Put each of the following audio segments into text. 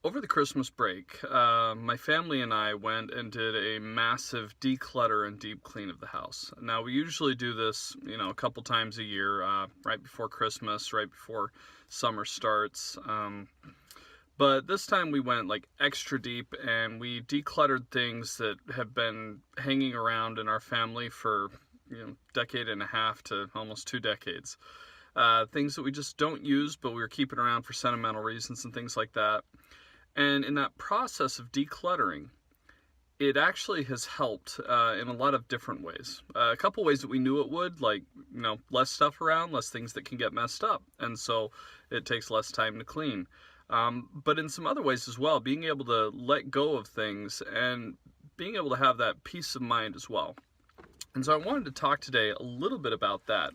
Over the Christmas break, my family and I went and did a massive declutter and deep clean of the house. Now, we usually do this, a couple times a year, right before Christmas, right before summer starts. But this time we went like extra deep and we decluttered things that have been hanging around in our family for, decade and a half to almost 2 decades. Things that we just don't use, but we were keeping around for sentimental reasons and things like that. And in that process of decluttering, it actually has helped in a lot of different ways. A couple ways that we knew it would, like, less stuff around, less things that can get messed up. And so it takes less time to clean. But in some other ways as well, being able to let go of things and being able to have that peace of mind as well. And so I wanted to talk today a little bit about that.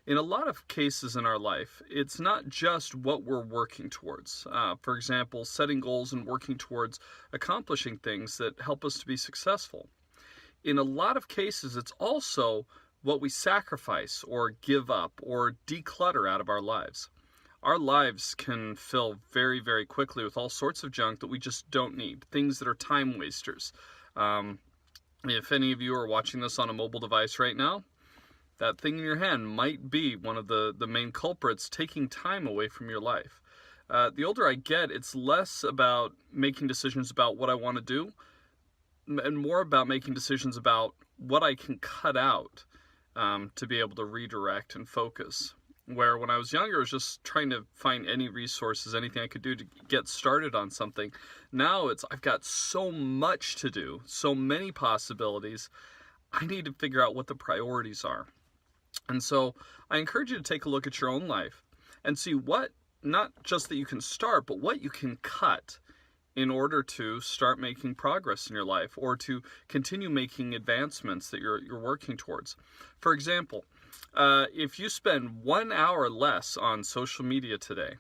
In a lot of cases in our life, it's not just what we're working towards. For example, setting goals and working towards accomplishing things that help us to be successful. In a lot of cases, it's also what we sacrifice or give up or declutter out of our lives. Our lives can fill very, very quickly with all sorts of junk that we just don't need, things that are time wasters. If any of you are watching this on a mobile device right now, that thing in your hand might be one of the main culprits taking time away from your life. The older I get, it's less about making decisions about what I want to do and more about making decisions about what I can cut out to be able to redirect and focus. Where when I was younger, I was just trying to find any resources, anything I could do to get started on something. Now I've got so much to do, so many possibilities. I need to figure out what the priorities are. And so I encourage you to take a look at your own life and see what, not just that you can start, but what you can cut in order to start making progress in your life or to continue making advancements that you're working towards. For example, if you spend 1 hour less on social media today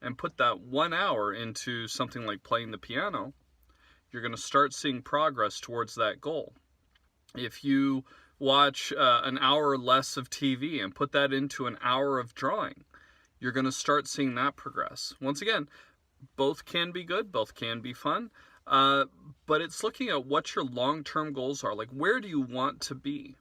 and put that 1 hour into something like playing the piano, you're going to start seeing progress towards that goal. If you watch an hour less of TV and put that into an hour of drawing, you're going to start seeing that progress. Once again, both can be good, both can be fun, but it's looking at what your long-term goals are. Like, where do you want to be?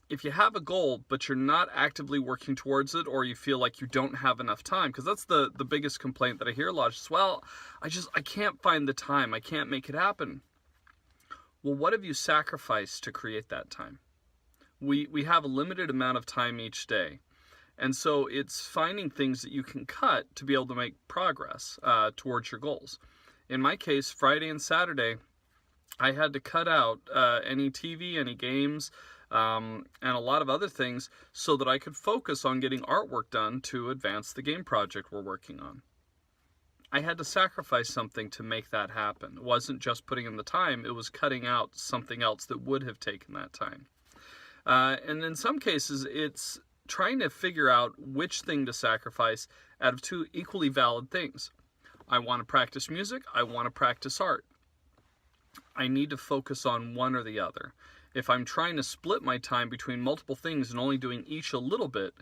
If you have a goal, but you're not actively working towards it, or you feel like you don't have enough time, because that's the biggest complaint that I hear a lot is, well, I can't find the time, I can't make it happen. Well, what have you sacrificed to create that time? We have a limited amount of time each day. And so it's finding things that you can cut to be able to make progress towards your goals. In my case, Friday and Saturday, I had to cut out any TV, any games, and a lot of other things so that I could focus on getting artwork done to advance the game project we're working on. I had to sacrifice something to make that happen. It wasn't just putting in the time, it was cutting out something else that would have taken that time. And in some cases, it's trying to figure out which thing to sacrifice out of two equally valid things. I want to practice music, I want to practice art. I need to focus on one or the other. If I'm trying to split my time between multiple things and only doing each a little bit,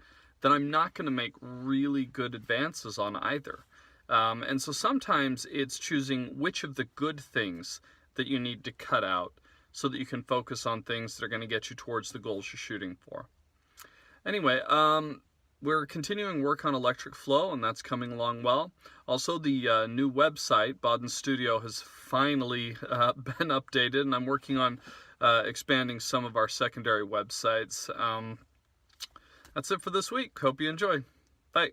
then I'm not going to make really good advances on either. And so sometimes it's choosing which of the good things that you need to cut out so that you can focus on things that are going to get you towards the goals you're shooting for. Anyway, we're continuing work on Electric Flo, and that's coming along well. Also, the new website, Bawden Studio, has finally been updated, and I'm working on expanding some of our secondary websites. That's it for this week. Hope you enjoy. Bye.